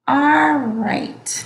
All right.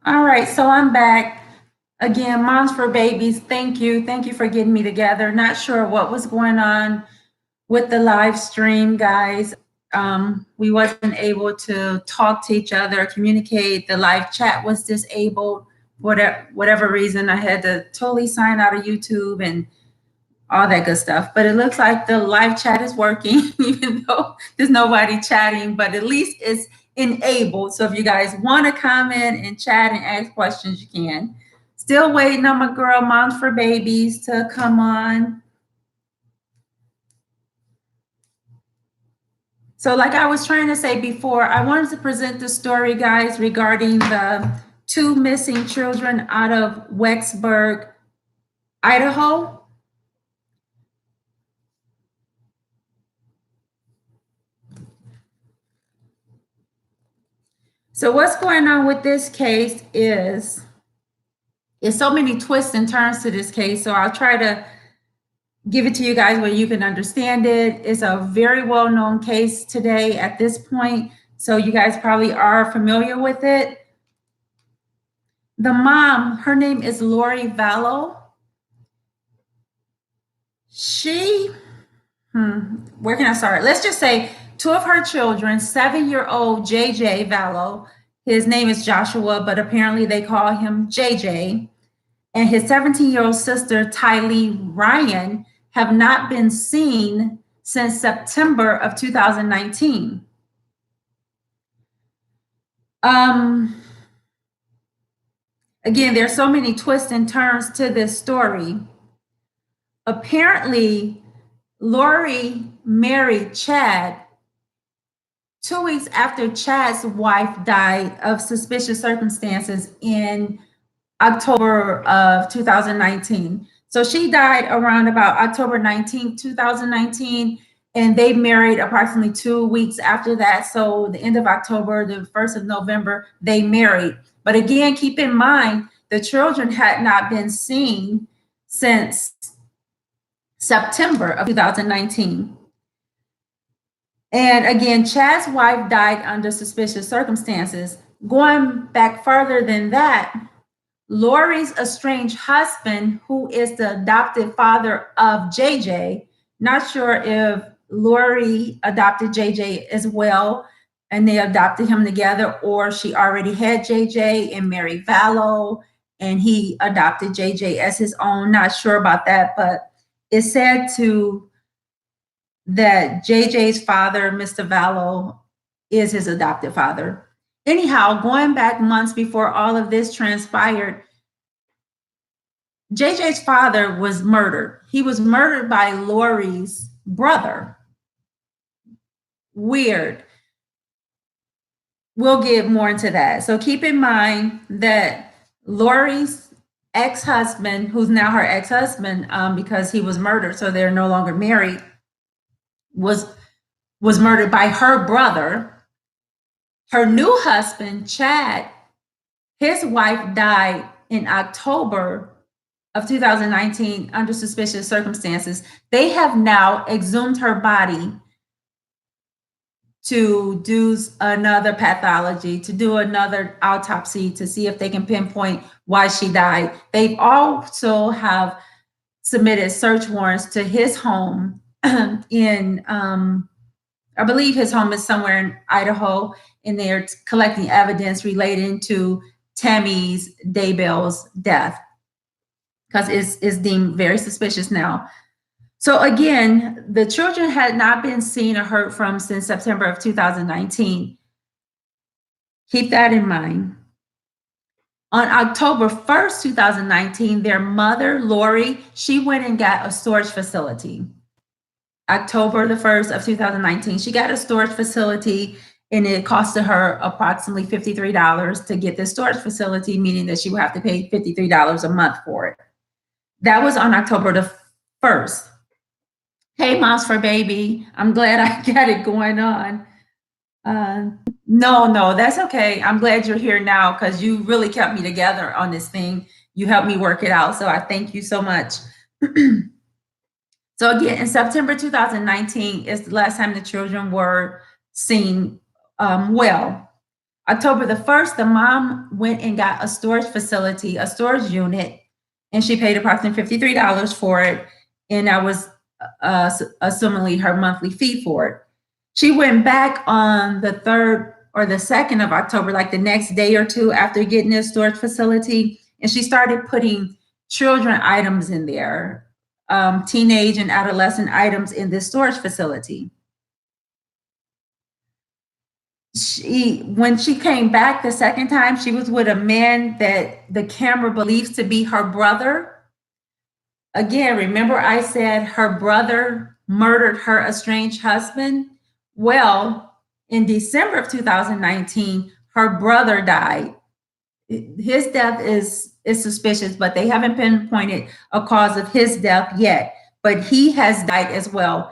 All right, so I'm back. Again, Moms for Babies, thank you. Thank you for getting me together. Not sure what was going on with the live stream, guys. We wasn't able to talk to each other, communicate. The live chat was disabled. Whatever reason, I had to totally sign out of YouTube and all that good stuff. But it looks like the live chat is working, even though there's nobody chatting, but at least it's enabled. So if you guys want to comment and chat and ask questions, you can. Still waiting on my girl, Moms for Babies, to come on. So like I was trying to say before, I wanted to present the story, guys, regarding the 2 missing children out of Rexburg, Idaho. So what's going on with this case is so many twists and turns to this case. So I'll try to give it to you guys where you can understand it. It's a very well-known case today at this point. So you guys probably are familiar with it. The mom, her name is Lori VALLOW. Where can I start? Let's just say 2 of her children, 7-year-old JJ VALLOW, his name is Joshua, but apparently they call him JJ, and his 17-year-old sister, Tylee Ryan, have not been seen since September of 2019. Again, there's so many twists and turns to this story. Apparently, Lori married Chad 2 weeks after Chad's wife died of suspicious circumstances in October of 2019. So she died around about October 19th, 2019, and they married approximately 2 weeks after that. So the end of October, the 1st of November, they married. But again, keep in mind, the children had not been seen since September of 2019. And again, Chad's wife died under suspicious circumstances. Going back further than that, Lori's estranged husband, who is the adopted father of JJ, not sure if Lori adopted JJ as well and they adopted him together, or she already had JJ and married VALLOW and he adopted JJ as his own. Not sure about that, but it's said that JJ's father, Mr. VALLOW, is his adopted father. Anyhow, going back months before all of this transpired, JJ's father was murdered. He was murdered by Lori's brother. Weird. We'll get more into that. So keep in mind that Lori's ex-husband, who's now her ex-husband, because he was murdered, so they're no longer married, was murdered by her brother. Her new husband, Chad, his wife died in October of 2019 under suspicious circumstances. They have now exhumed her body to do another pathology, to do another autopsy to see if they can pinpoint why she died. They've also have submitted search warrants to his home in, I believe his home is somewhere in Idaho, and they're collecting evidence relating to Tammy's DAYBELL's death because it's deemed very suspicious now. So again, the children had not been seen or heard from since September of 2019. Keep that in mind. On October 1st, 2019, their mother, Lori, she went and got a storage facility. October the 1st of 2019. She got a storage facility, and it costed her approximately $53 to get this storage facility, meaning that she would have to pay $53 a month for it. That was on October the 1st. Hey, Moms for Baby. I'm glad I got it going on. No, that's okay. I'm glad you're here now because you really kept me together on this thing. You helped me work it out. So I thank you so much. So again, in September 2019 is the last time the children were seen well. October the 1st, the mom went and got a storage facility, a storage unit, and she paid approximately $53 for it. And that was assumingly her monthly fee for it. She went back on the 3rd or the 2nd of October, like the next day or two after getting this storage facility, and she started putting children items in there, teenage and adolescent items in this storage facility. When she came back the second time, she was with a man that the camera believes to be her brother. Again, remember I said her brother murdered her estranged husband? Well, in December of 2019, her brother died. His death is suspicious, but they haven't pinpointed a cause of his death yet. But he has died as well.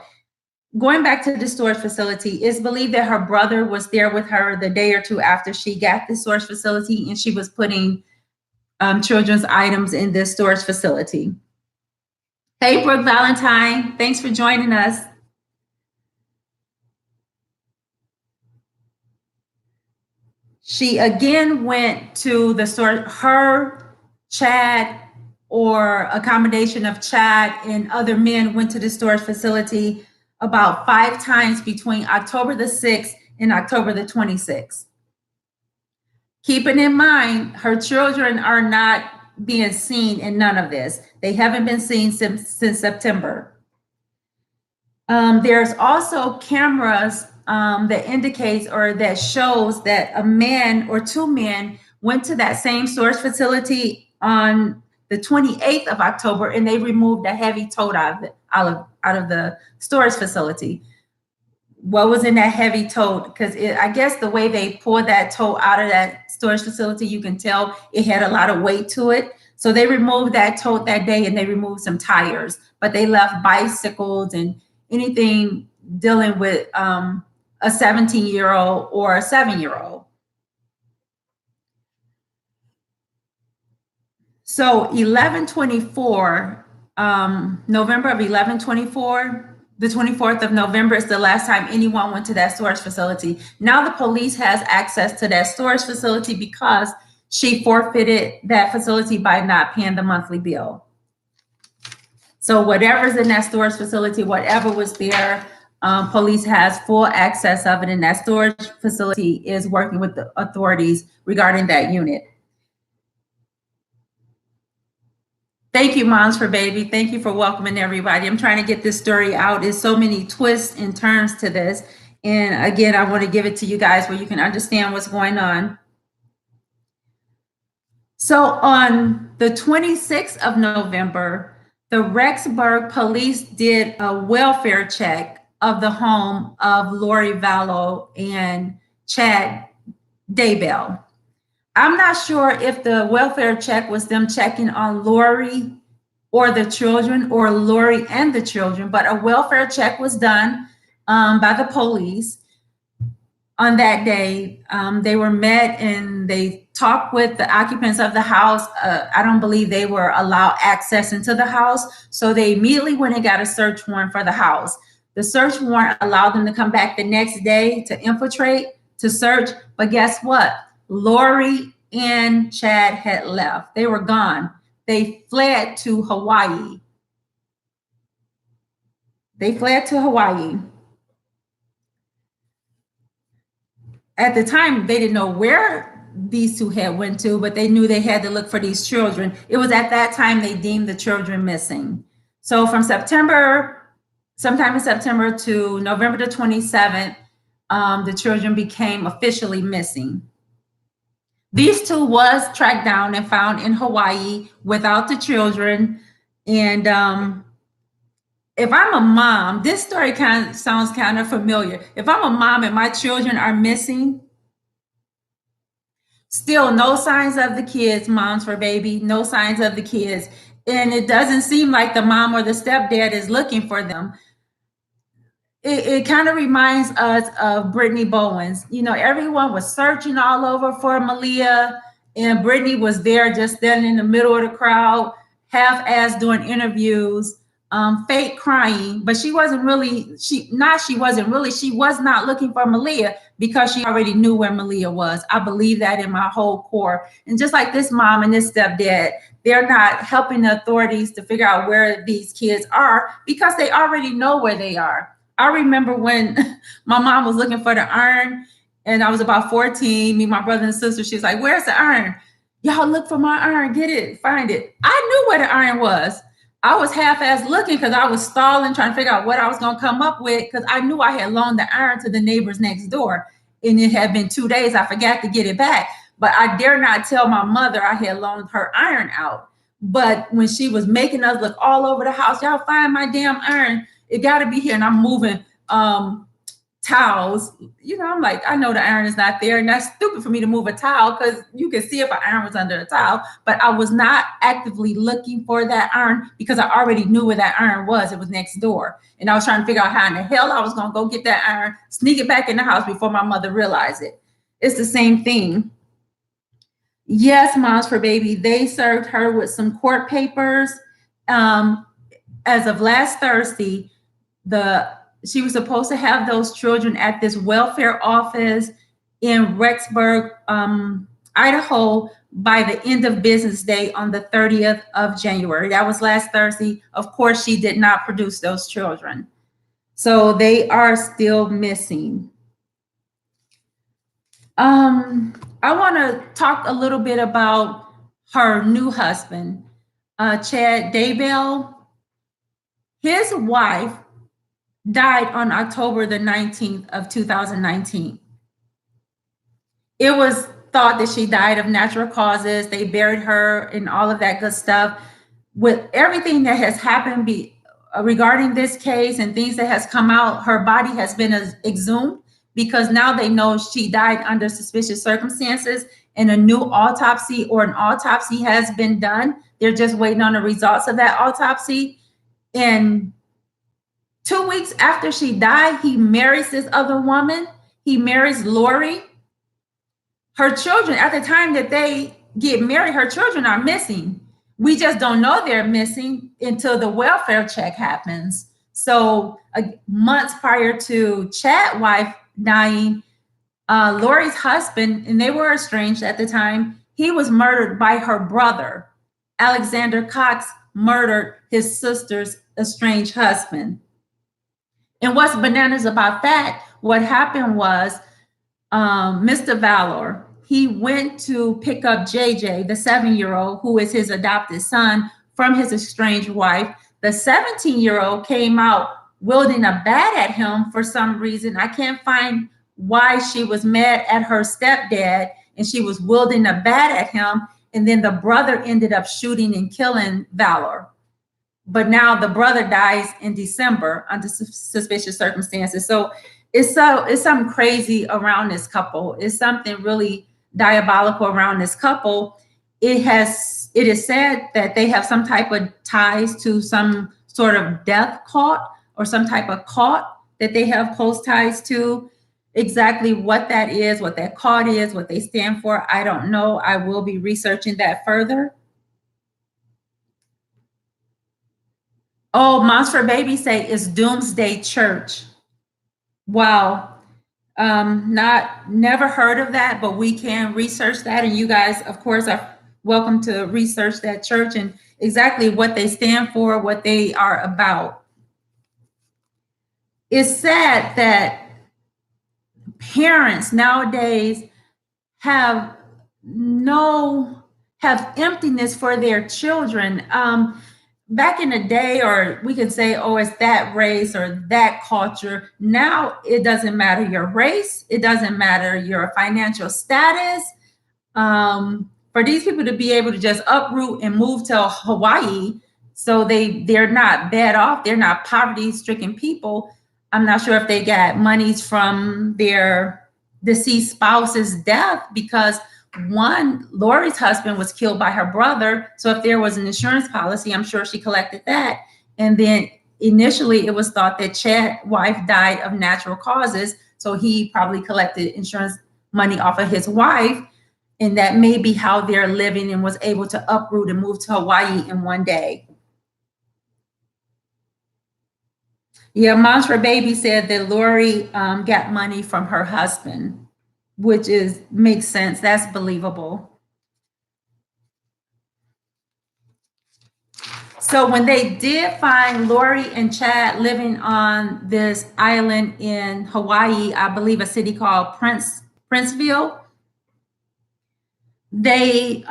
Going back to the storage facility, it's believed that her brother was there with her the day or two after she got the storage facility, and she was putting children's items in this storage facility. Hey, Brooke Valentine, thanks for joining us. She again went to the store, her, Chad, or a combination of Chad and other men went to the storage facility about 5 times between October the 6th and October the 26th. Keeping in mind, her children are not being seen in none of this. They haven't been seen since September. There's also cameras that indicates or that shows that a man or 2 men went to that same storage facility on the 28th of October, and they removed a heavy tote out of the storage facility. What was in that heavy tote? Because I guess the way they pulled that tote out of that storage facility, you can tell it had a lot of weight to it. So they removed that tote that day, and they removed some tires, but they left bicycles and anything dealing with a 17-year-old or a 7-year-old. So 11/24, November of 11/24, the 24th of November is the last time anyone went to that storage facility. Now the police has access to that storage facility because she forfeited that facility by not paying the monthly bill. So whatever's in that storage facility, whatever was there, police has full access of it, and that storage facility is working with the authorities regarding that unit. Thank you, Moms for Baby. Thank you for welcoming everybody. I'm trying to get this story out. There's so many twists and turns to this. And again, I want to give it to you guys where you can understand what's going on. So on the 26th of November, the Rexburg police did a welfare check of the home of Lori VALLOW and Chad DAYBELL. I'm not sure if the welfare check was them checking on Lori or the children, or Lori and the children, but a welfare check was done by the police on that day. They were met and they talked with the occupants of the house. I don't believe they were allowed access into the house, so they immediately went and got a search warrant for the house. The search warrant allowed them to come back the next day to infiltrate, to search, but guess what? Lori and Chad had left. They were gone. They fled to Hawaii. At the time, they didn't know where these two had went to, but they knew they had to look for these children. It was at that time they deemed the children missing. So from sometime in September to November the 27th, the children became officially missing. These two was tracked down and found in Hawaii without the children. And if I'm a mom, this story kind of sounds kind of familiar. If I'm a mom and my children are missing, still no signs of the kids, moms for baby, no signs of the kids. And it doesn't seem like the mom or the stepdad is looking for them. It kind of reminds us of Brittany Bowens. You know, everyone was searching all over for Malia, and Brittany was there just standing in the middle of the crowd, half-ass doing interviews, fake crying. But she wasn't really, she was not looking for Malia because she already knew where Malia was. I believe that in my whole core. And just like this mom and this stepdad, they're not helping the authorities to figure out where these kids are because they already know where they are. I remember when my mom was looking for the urn and I was about 14, me, my brother and sister, she was like, where's the urn? Y'all look for my urn, get it, find it. I knew where the urn was. I was half-ass looking because I was stalling, trying to figure out what I was going to come up with because I knew I had loaned the urn to the neighbors next door. And it had been 2 days. I forgot to get it back. But I dare not tell my mother I had loaned her iron out. But when she was making us look all over the house, y'all find my damn iron. It got to be here. And I'm moving towels. You know, I'm like, I know the iron is not there. And that's stupid for me to move a towel because you can see if an iron was under a towel. But I was not actively looking for that iron because I already knew where that iron was. It was next door. And I was trying to figure out how in the hell I was going to go get that iron, sneak it back in the house before my mother realized it. It's the same thing. Yes, Moms for Baby, they served her with some court papers. As of last Thursday, she was supposed to have those children at this welfare office in Rexburg, Idaho, by the end of business day on the 30th of January. That was last Thursday. Of course, she did not produce those children. So they are still missing. I want to talk a little bit about her new husband, Chad Daybell. His wife died on October the 19th of 2019. It was thought that she died of natural causes. They buried her and all of that good stuff. With everything that has happened regarding this case and things that has come out, her body has been exhumed because now they know she died under suspicious circumstances and a new autopsy or an autopsy has been done. They're just waiting on the results of that autopsy. And 2 weeks after she died, he marries this other woman. He marries Lori. Her children, at the time that they get married, her children are missing. We just don't know they're missing until the welfare check happens. So months prior to Chad's wife dying, Lori's husband, and they were estranged at the time, he was murdered by her brother. Alexander Cox murdered his sister's estranged husband. And what's bananas about that, what happened was Mr. VALLOW, he went to pick up JJ, the 7-year-old, who is his adopted son, from his estranged wife. The 17-year-old came out wielding a bat at him for some reason. I can't find why she was mad at her stepdad, and she was wielding a bat at him. And then the brother ended up shooting and killing VALLOW. But now the brother dies in December under suspicious circumstances. So it's something crazy around this couple. It's something really diabolical around this couple. It is said that they have some type of ties to some sort of death cult or some type of cult that they have close ties to. Exactly what that is, what that cult is, what they stand for, I don't know. I will be researching that further. Oh, Moms for Baby say it's Doomsday Church. Wow. Never heard of that, but we can research that. And you guys, of course, are welcome to research that church and exactly what they stand for, what they are about. It's sad that parents nowadays have emptiness for their children. Back in the day, or we could say, oh, it's that race or that culture. Now it doesn't matter your race. It doesn't matter your financial status. For these people to be able to just uproot and move to Hawaii So they're not bad off. They're not poverty-stricken people. I'm not sure if they got monies from their deceased spouse's death, because one, Lori's husband was killed by her brother. So if there was an insurance policy, I'm sure she collected that. And then initially it was thought that Chad's wife died of natural causes. So he probably collected insurance money off of his wife. And that may be how they're living, and was able to uproot and move to Hawaii in one day. Yeah, Moms for Baby said that Lori got money from her husband, which makes sense. That's believable. So when they did find Lori and Chad living on this island in Hawaii, I believe a city called Princeville, the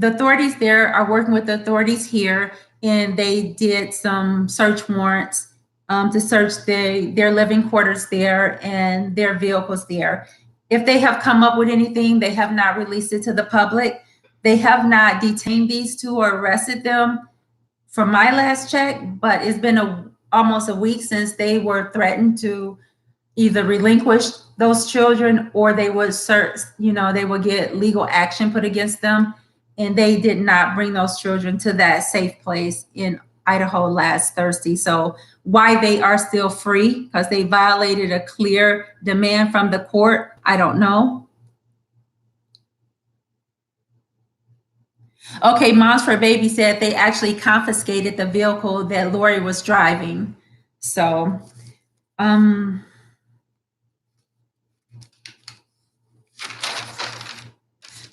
authorities there are working with the authorities here, and they did some search warrants to search their living quarters there and their vehicles there. If they have come up with anything, they have not released it to the public. They have not detained these two or arrested them from my last check, but it's been almost a week since they were threatened to either relinquish those children, or they would they would get legal action put against them. And they did not bring those children to that safe place in Idaho last Thursday. So why they are still free, because they violated a clear demand from the court, I don't know. Okay, Moms for Baby said they actually confiscated the vehicle that Lori was driving. So,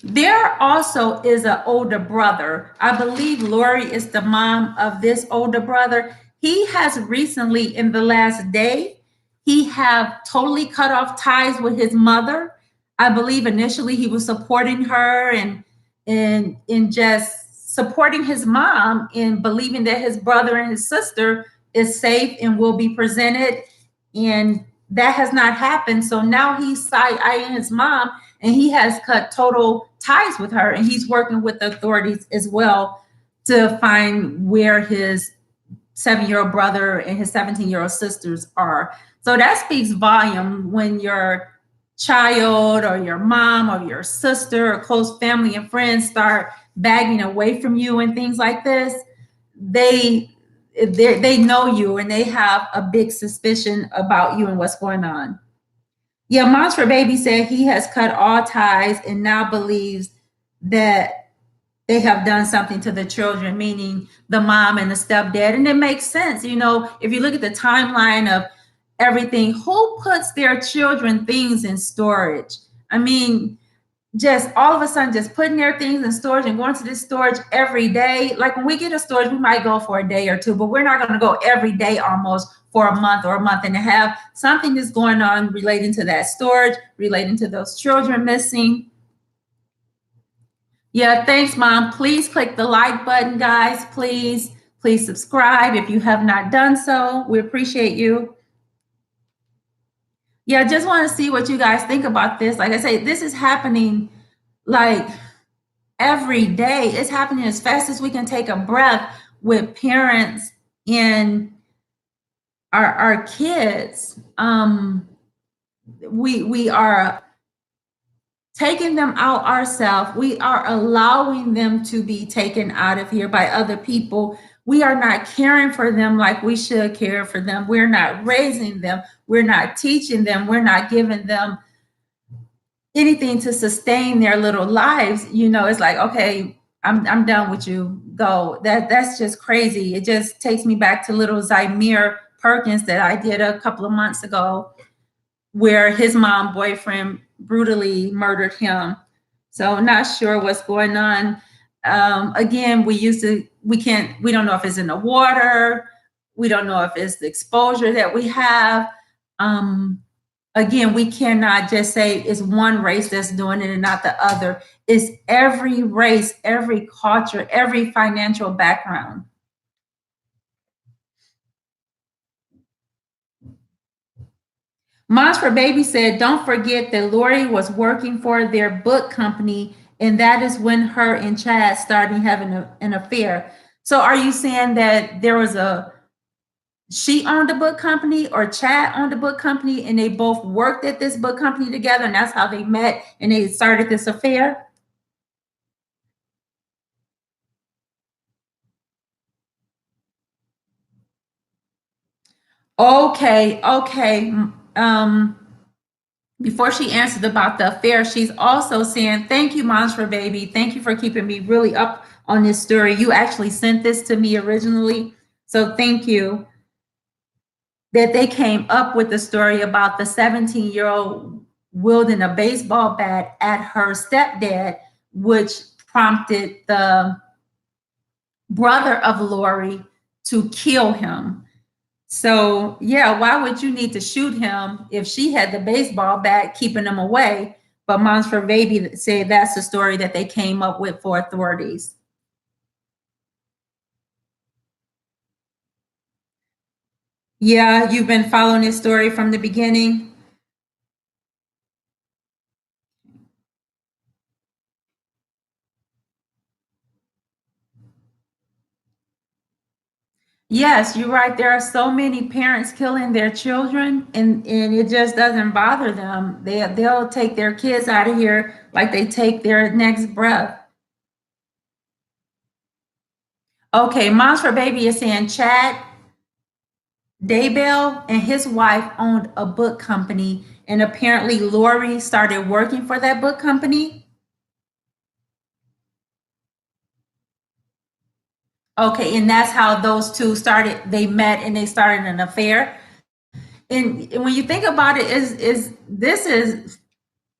there also is an older brother. I believe Lori is the mom of this older brother. He has recently, in the last day, he have totally cut off ties with his mother. I believe initially he was supporting her and just supporting his mom, in believing that his brother and his sister is safe and will be presented. And that has not happened. So now he's side-eyeing his mom, and he has cut total ties with her. And he's working with the authorities as well to find where his 7-year-old brother and his 17-year-old sisters are. So that speaks volume when your child or your mom or your sister or close family and friends start bagging away from you and things like this. They know you, and they have a big suspicion about you and what's going on. Yeah, Moms for Baby said he has cut all ties and now believes that they have done something to the children, meaning the mom and the stepdad. And it makes sense. You know, if you look at the timeline of everything, who puts their children things in storage? I mean, just all of a sudden just putting their things in storage and going to this storage every day. Like when we get a storage, we might go for a day or two, but we're not going to go every day almost for a month or a month and a half. Something is going on relating to that storage, relating to those children missing. Yeah, thanks, Mom. Please click the like button, guys. Please subscribe if you have not done so. We appreciate you. Yeah, I just want to see what you guys think about this. Like I say, this is happening like every day. It's happening as fast as we can take a breath with parents and our kids. We are taking them out ourselves. We are allowing them to be taken out of here by other people. We are not caring for them like we should care for them. We're not raising them. We're not teaching them. We're not giving them anything to sustain their little lives. You know, it's like, okay, I'm done with you. Go. That's just crazy. It just takes me back to little Zymir Perkins that I did a couple of months ago, where his mom boyfriend brutally murdered him. So not sure what's going on. Again, we don't know if it's in the water. We don't know if it's the exposure that we have. Again, we cannot just say it's one race that's doing it and not the other. It's every race, every culture, every financial background. Moms for Baby said, don't forget that Lori was working for their book company, and that is when her and Chad started having an affair. So are you saying that there was she owned a book company or Chad owned a book company and they both worked at this book company together and that's how they met and they started this affair? Okay, okay. Um, Before she answers about the affair, she's also saying, thank you, Monster Baby. Thank you for keeping me really up on this story. You actually sent this to me originally. So thank you that they came up with the story about the 17-year-old wielding a baseball bat at her stepdad, which prompted the brother of Lori to kill him. So, yeah, why would you need to shoot him if she had the baseball bat keeping him away? But Monster Baby said that's the story that they came up with for authorities. Yeah, you've been following this story from the beginning. Yes, you're right. There are so many parents killing their children, and it just doesn't bother them. They'll take their kids out of here like they take their next breath. Okay, Moms for Baby is saying Chad Daybell and his wife owned a book company, and apparently Lori started working for that book company. Okay, and that's how those two started. They met and they started an affair. And when you think about it, is this is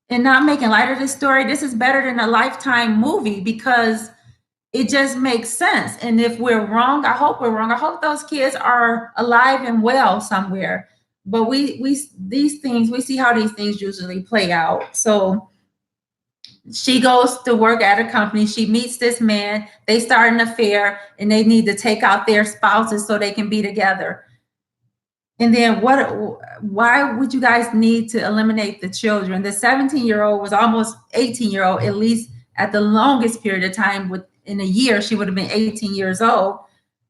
and not making light of this story, this is better than a Lifetime movie because it just makes sense. And if we're wrong, I hope we're wrong. I hope those kids are alive and well somewhere. But we these things, we see how these things usually play out. So she goes to work at a company. She meets this man. They start an affair, and they need to take out their spouses so they can be together. And then what? Why would you guys need to eliminate the children? The 17-year-old was almost 18-year-old, at least at the longest period of time. Within a year, she would have been 18 years old.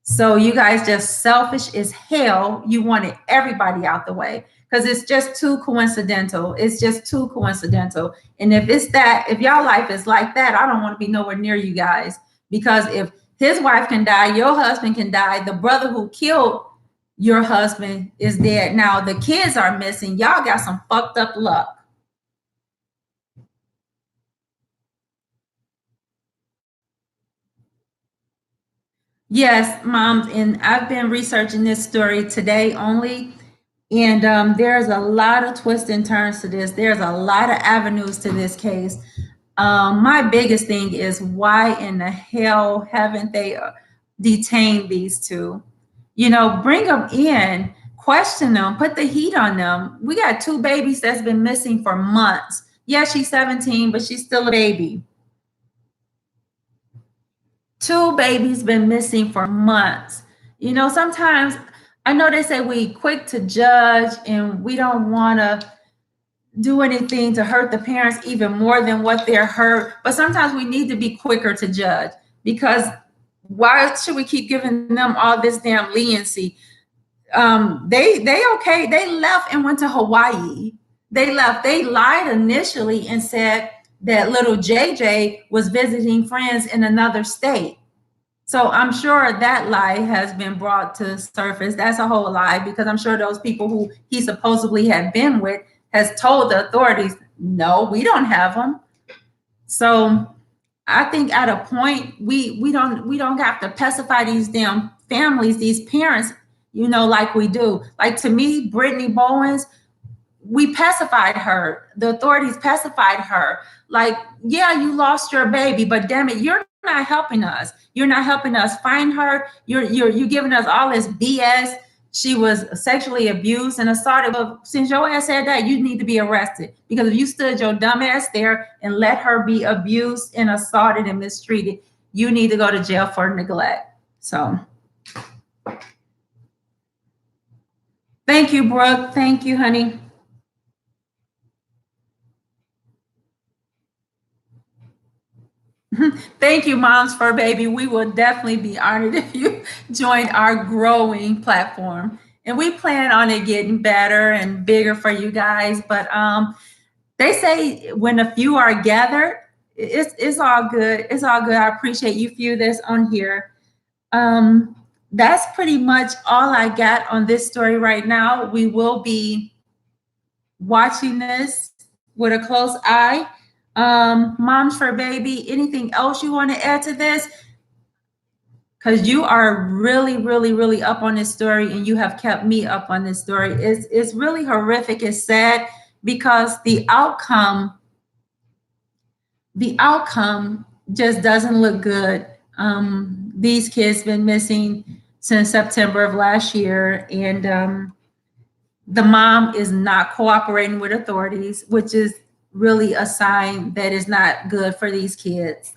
So you guys just selfish as hell. You wanted everybody out the way because it's just too coincidental. It's just too coincidental. And if it's that, if y'all life is like that, I don't want to be nowhere near you guys because if his wife can die, your husband can die. The brother who killed your husband is dead. Now the kids are missing. Y'all got some fucked up luck. Yes, moms, and I've been researching this story today only. And there's a lot of twists and turns to this. There's a lot of avenues to this case. My biggest thing is why in the hell haven't they detained these two? You know, bring them in, question them, put the heat on them. We got two babies that's been missing for months. Yeah, she's 17, but she's still a baby. Two babies been missing for months. You know, sometimes I know they say we quick to judge and we don't want to do anything to hurt the parents even more than what they're hurt. But sometimes we need to be quicker to judge because why should we keep giving them all this damn leniency? They okay. They left and went to Hawaii. They left. They lied initially and said that little JJ was visiting friends in another state. So I'm sure that lie has been brought to surface. That's a whole lie because I'm sure those people who he supposedly had been with has told the authorities, no, we don't have them. So I think at a point we don't have to pacify these damn families, these parents, you know, like we do. Like to me, Brittany Bowens, we pacified her. The authorities pacified her. Like, yeah, you lost your baby, but damn it, you're not helping us. You're not helping us find her. You're giving us all this BS. She was sexually abused and assaulted. Well, since your ass said that, you need to be arrested because if you stood your dumb ass there and let her be abused and assaulted and mistreated, you need to go to jail for neglect. So, thank you, Brooke. Thank you, honey. Thank you, Moms for Baby. We will definitely be honored if you join our growing platform. And we plan on it getting better and bigger for you guys. But they say when a few are gathered, it's all good. It's all good. I appreciate you few this on here. Um, that's pretty much all I got on this story right now. We will be watching this with a close eye. Moms for Baby, anything else you want to add to this? Because you are really, really, really up on this story, and you have kept me up on this story. It's really horrific. It's sad because the outcome just doesn't look good. These kids been missing since September of last year, and the mom is not cooperating with authorities, which is really a sign that is not good for these kids.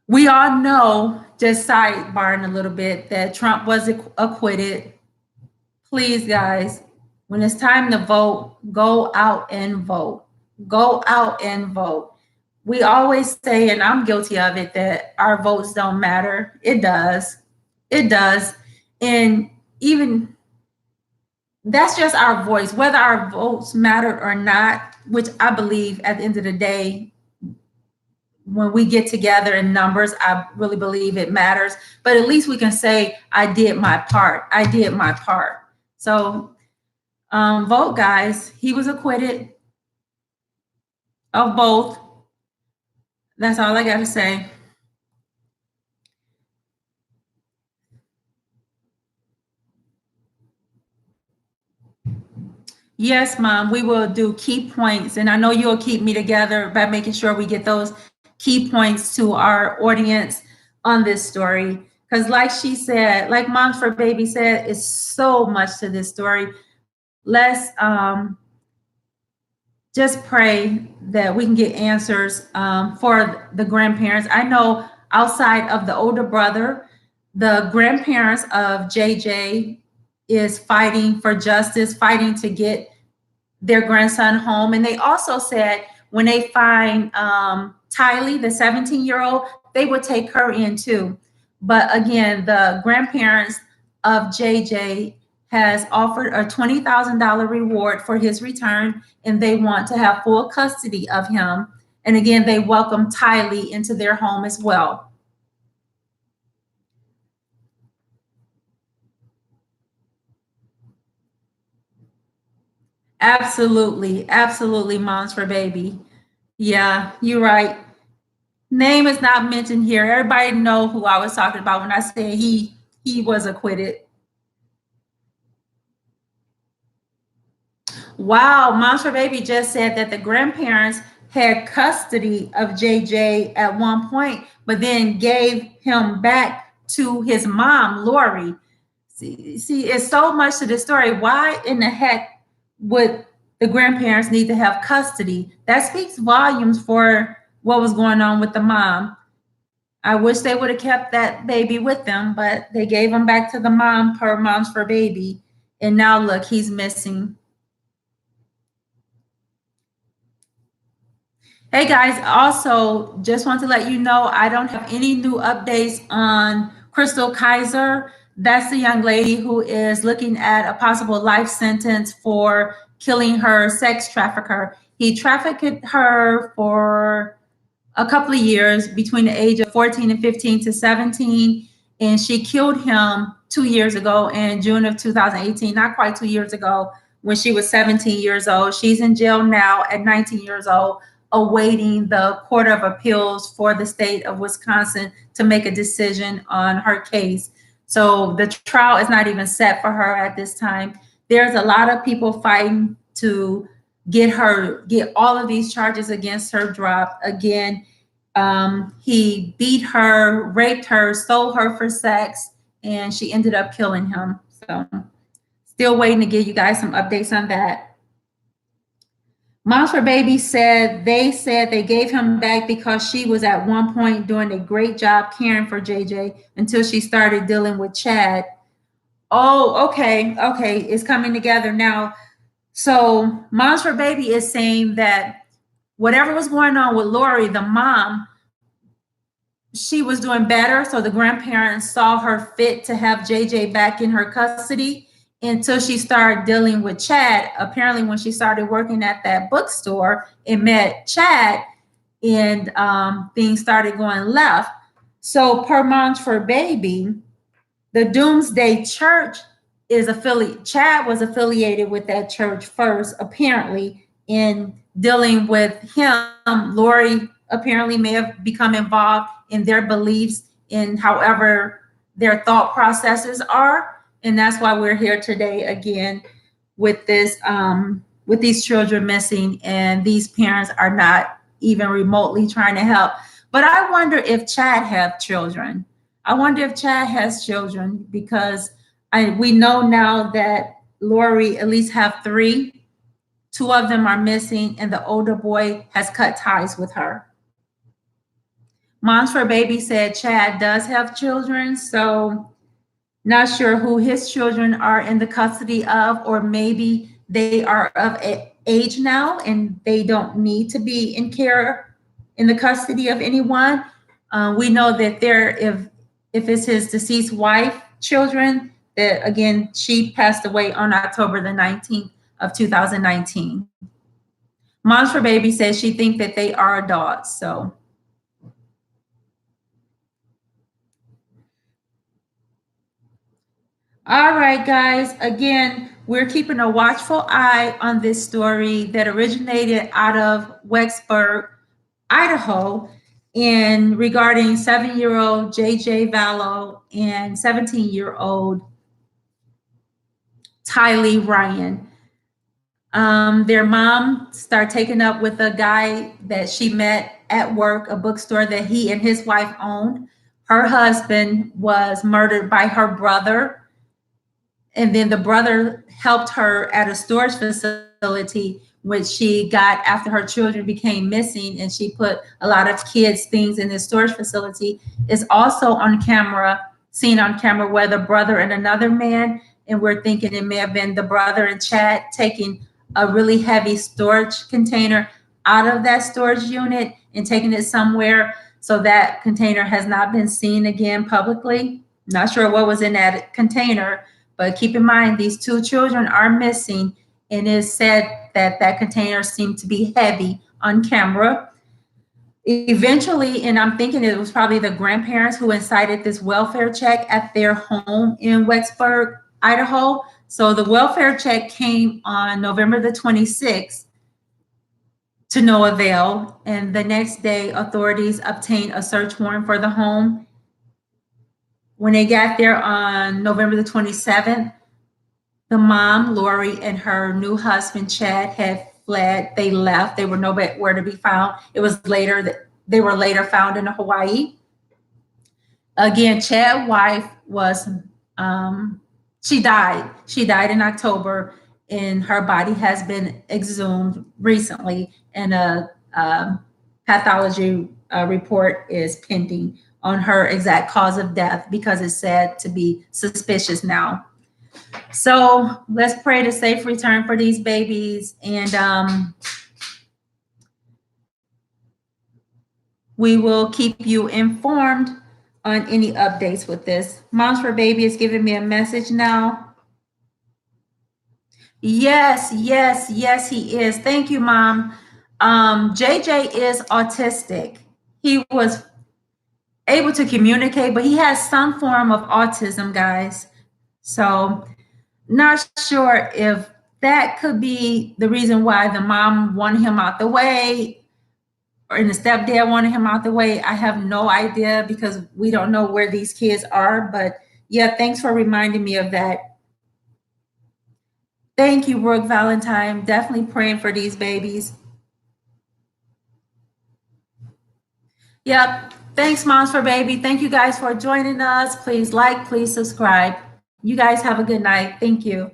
We all know, just sidebarring a little bit, that Trump was acquitted. Please, guys, when it's time to vote, go out and vote. Go out and vote. We always say, and I'm guilty of it, that our votes don't matter. It does. It does. And even that's just our voice, whether our votes matter or not, which I believe at the end of the day, when we get together in numbers, I really believe it matters. But at least we can say, I did my part. I did my part. So vote, guys. He was acquitted of both. That's all I got to say. Yes, Mom, we will do key points. And I know you'll keep me together by making sure we get those key points to our audience on this story. Because, like she said, like Moms for Baby said, it's so much to this story. Let's just pray that we can get answers for the grandparents. I know outside of the older brother, the grandparents of JJ is fighting for justice, fighting to get their grandson home. And they also said when they find Tylee, the 17-year-old, they would take her in too. But again, the grandparents of JJ has offered a $20,000 reward for his return, and they want to have full custody of him. And again, they welcome Tylee into their home as well. Absolutely, absolutely, Moms for Baby. Yeah, you're right. Name is not mentioned here. Everybody know who I was talking about when I said he was acquitted. Wow, Moms for Baby just said that the grandparents had custody of JJ at one point, but then gave him back to his mom, Lori. See, it's so much to the story. Why in the heck would the grandparents need to have custody? That speaks volumes for what was going on with the mom. I wish they would have kept that baby with them, but they gave him back to the mom per Moms for Baby. And now look, he's missing. Hey guys, also just want to let you know I don't have any new updates on Crystal Kaiser. That's the young lady who is looking at a possible life sentence for killing her sex trafficker. He trafficked her for a couple of years between the age of 14 and 15 to 17, and she killed him 2 years ago in June of 2018, not quite 2 years ago, when she was 17 years old. She's in jail now at 19 years old, awaiting the Court of Appeals for the state of Wisconsin to make a decision on her case. So the trial is not even set for her at this time. There's a lot of people fighting to get all of these charges against her dropped. Again, he beat her, raped her, stole her for sex, and she ended up killing him. So still waiting to give you guys some updates on that. Moms for Baby said they gave him back because she was at one point doing a great job caring for JJ until she started dealing with Chad. Oh, okay, it's coming together now. So Moms for Baby is saying that whatever was going on with Lori, the mom, she was doing better. So the grandparents saw her fit to have JJ back in her custody until she started dealing with Chad. Apparently, when she started working at that bookstore and met Chad, and things started going left. So per Moms for Baby, the Doomsday Church is affiliated. Chad was affiliated with that church first, apparently, in dealing with him. Lori apparently may have become involved in their beliefs in however their thought processes are. And that's why we're here today again with this, with these children missing, and these parents are not even remotely trying to help. But I wonder if Chad have children. I wonder if Chad has children, because we know now that Lori at least have 3. 2 of them are missing, and the older boy has cut ties with her. Moms for Baby said Chad does have children, so not sure who his children are in the custody of, or maybe they are of age now and they don't need to be in care in the custody of anyone. We know that if it's his deceased wife children, that again, she passed away on October the 19th of 2019. Moms for Baby says she thinks that they are adults. So all right, guys, again, we're keeping a watchful eye on this story that originated out of Rexburg, Idaho, in regarding 7-year-old JJ VALLOW and 17-year-old Tylee Ryan. Their mom started taking up with a guy that she met at work, a bookstore that he and his wife owned. Her husband was murdered by her brother, and then the brother helped her at a storage facility, which she got after her children became missing, and she put a lot of kids' things in this storage facility. Is also on camera, seen on camera, where the brother and another man, and we're thinking it may have been the brother and Chad taking a really heavy storage container out of that storage unit and taking it somewhere. So that container has not been seen again publicly. Not sure what was in that container, but keep in mind, these 2 children are missing, and it's said that that container seemed to be heavy on camera. Eventually, and I'm thinking it was probably the grandparents who incited this welfare check at their home in Rexburg, Idaho. So the welfare check came on November the 26th to no avail. And the next day, authorities obtained a search warrant for the home. When they got there on November the 27th, the mom, Lori, and her new husband, Chad, had fled. They left. They were nowhere to be found. It was later that they were later found in Hawaii. Again, Chad's wife was, she died. She died in October, and her body has been exhumed recently, and a pathology report is pending on her exact cause of death, because it's said to be suspicious now. So let's pray to safe return for these babies, and we will keep you informed on any updates with this. Moms for Baby is giving me a message now. Yes, yes, yes, he is. Thank you, Mom. JJ is autistic. He was able to communicate, but he has some form of autism, guys. So not sure if that could be the reason why the mom wanted him out the way, or the stepdad wanted him out the way. I have no idea, because we don't know where these kids are. But yeah, thanks for reminding me of that. Thank you, Brooke Valentine. Definitely praying for these babies. Yep. Thanks, Moms for Baby. Thank you guys for joining us. Please like, please subscribe. You guys have a good night. Thank you.